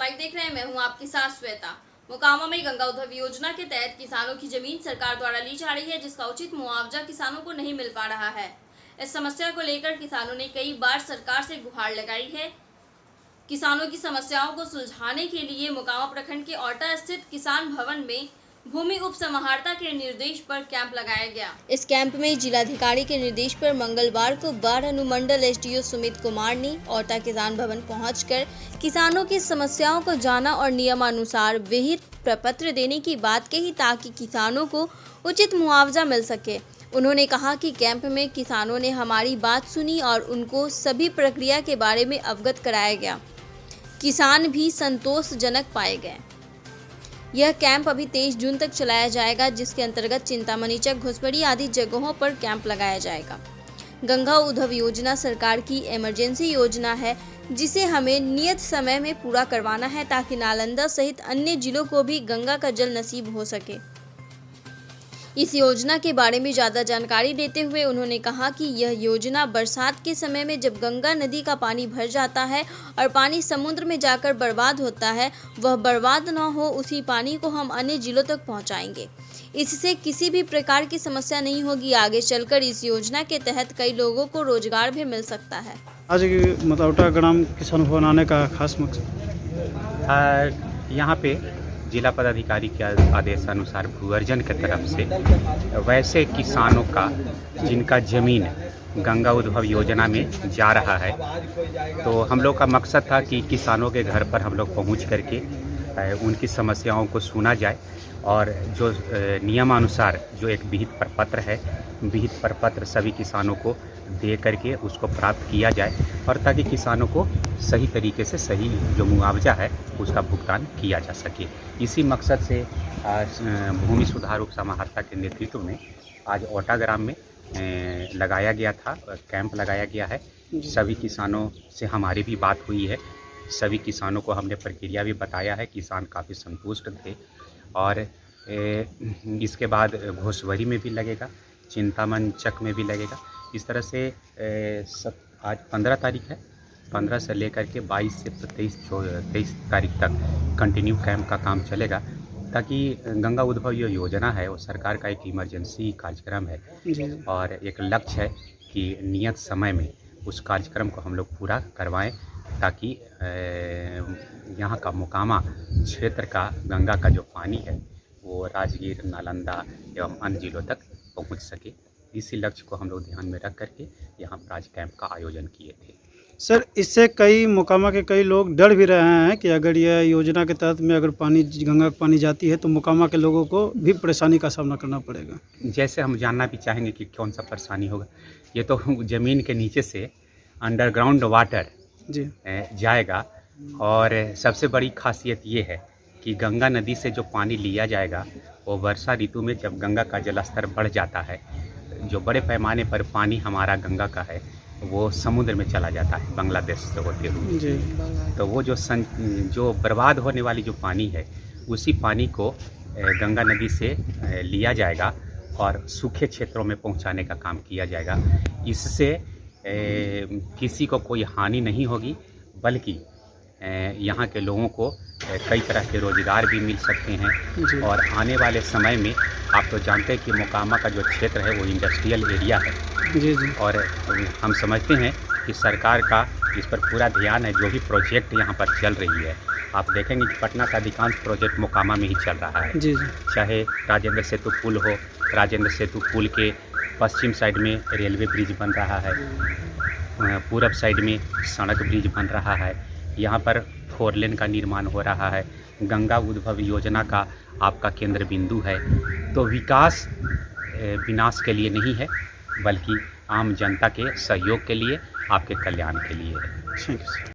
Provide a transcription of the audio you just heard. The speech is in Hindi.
लाइव देख रहे हैं। मैं हूं आपके साथ श्वेता। मोकामा में गंगा उद्भव योजना के तहत किसानों की जमीन सरकार द्वारा ली जा रही है, जिसका उचित मुआवजा किसानों को नहीं मिल पा रहा है। इस समस्या को लेकर किसानों ने कई बार सरकार से गुहार लगाई है। किसानों की समस्याओं को सुलझाने के लिए मोकामा प्रखंड के औटा स्थित किसान भवन में भूमि उप समाहर्ता के निर्देश पर कैंप लगाया गया। इस कैंप में जिलाधिकारी के निर्देश पर मंगलवार को बाढ़ अनुमंडल एसडीओ सुमित कुमार ने औटा किसान भवन पहुंचकर किसानों की समस्याओं को जाना और नियमानुसार विहित प्रपत्र देने की बात कही, ताकि किसानों को उचित मुआवजा मिल सके। उन्होंने कहा कि कैंप में किसानों ने हमारी बात सुनी और उनको सभी प्रक्रिया के बारे में अवगत कराया गया। किसान भी संतोषजनक पाए गए। यह कैंप अभी 23 जून तक चलाया जाएगा, जिसके अंतर्गत चिंतामणि चक, घुसपड़ी आदि जगहों पर कैंप लगाया जाएगा। गंगा उद्भव योजना सरकार की इमरजेंसी योजना है, जिसे हमें नियत समय में पूरा करवाना है, ताकि नालंदा सहित अन्य जिलों को भी गंगा का जल नसीब हो सके। इस योजना के बारे में ज़्यादा जानकारी देते हुए उन्होंने कहा कि यह योजना बरसात के समय में जब गंगा नदी का पानी भर जाता है और पानी समुद्र में जाकर बर्बाद होता है, वह बर्बाद न हो, उसी पानी को हम अन्य जिलों तक पहुंचाएंगे। इससे किसी भी प्रकार की समस्या नहीं होगी। आगे चलकर इस योजना के तहत कई लोगों को रोजगार भी मिल सकता है। आज मतौटा ग्राम किसान भवन आने का खास मकसद यहाँ पे जिला पदाधिकारी के आदेशानुसार भूअर्जन की तरफ से वैसे किसानों का जिनका ज़मीन गंगा उद्भव योजना में जा रहा है, तो हम लोग का मकसद था कि किसानों के घर पर हम लोग पहुँच करके उनकी समस्याओं को सुना जाए और जो नियमानुसार जो एक विहित प्रपत्र है, विहित प्रपत्र सभी किसानों को दे करके उसको प्राप्त किया जाए, और ताकि किसानों को सही तरीके से सही जो मुआवजा है उसका भुगतान किया जा सके। इसी मकसद से आज भूमि सुधार उप समाहर्ता के नेतृत्व में आज औटा ग्राम में लगाया गया था, कैंप लगाया गया है। सभी किसानों से हमारी भी बात हुई है, सभी किसानों को हमने प्रक्रिया भी बताया है। किसान काफ़ी संतुष्ट थे। और इसके बाद घोसवरी में भी लगेगा, चिंतामन चक में भी लगेगा। इस तरह से आज 15 तारीख है, 15 से लेकर के 22 से 23 तारीख तक कंटिन्यू कैंप का काम चलेगा, ताकि गंगा उद्भव जो योजना है वो सरकार का एक इमरजेंसी कार्यक्रम है और एक लक्ष्य है कि नियत समय में उस कार्यक्रम को हम लोग पूरा करवाएं, ताकि यहाँ का मोकामा क्षेत्र का गंगा का जो पानी है वो राजगीर, नालंदा एवं अन्य जिलों तक पहुँच सके। इसी लक्ष्य को हम लोग ध्यान में रख करके यहाँ पर आज कैंप का आयोजन किए थे। सर, इससे कई मोकामा के कई लोग डर भी रहे हैं कि अगर यह योजना के तहत में अगर पानी गंगा का पानी जाती है तो मोकामा के लोगों को भी परेशानी का सामना करना पड़ेगा। जैसे हम जानना भी चाहेंगे कि कौन सा परेशानी होगा। ये तो ज़मीन के नीचे से अंडरग्राउंड वाटर जी जाएगा, और सबसे बड़ी खासियत ये है कि गंगा नदी से जो पानी लिया जाएगा वो वर्षा ऋतु में जब गंगा का जलस्तर बढ़ जाता है, जो बड़े पैमाने पर पानी हमारा गंगा का है वो समुद्र में चला जाता है बांग्लादेश से होते हुए जी। तो वो जो बर्बाद होने वाली जो पानी है, उसी पानी को गंगा नदी से लिया जाएगा और सूखे क्षेत्रों में पहुंचाने का काम किया जाएगा। इससे किसी को कोई हानि नहीं होगी, बल्कि यहाँ के लोगों को कई तरह के रोज़गार भी मिल सकते हैं। और आने वाले समय में आप तो जानते हैं कि मोकामा का जो क्षेत्र है वो इंडस्ट्रियल एरिया है जी। और हम समझते हैं कि सरकार का इस पर पूरा ध्यान है। जो भी प्रोजेक्ट यहाँ पर चल रही है, आप देखेंगे कि पटना का अधिकांश प्रोजेक्ट मोकामा में ही चल रहा है जी। चाहे राजेंद्र सेतु पुल हो, राजेंद्र सेतु पुल के पश्चिम साइड में रेलवे ब्रिज बन रहा है, पूरब साइड में सड़क ब्रिज बन रहा है, यहाँ पर 4 लेन का निर्माण हो रहा है। गंगा उद्भव योजना का आपका केंद्र बिंदु है। तो विकास विनाश के लिए नहीं है, बल्कि आम जनता के सहयोग के लिए, आपके कल्याण के लिए है। ठीक है।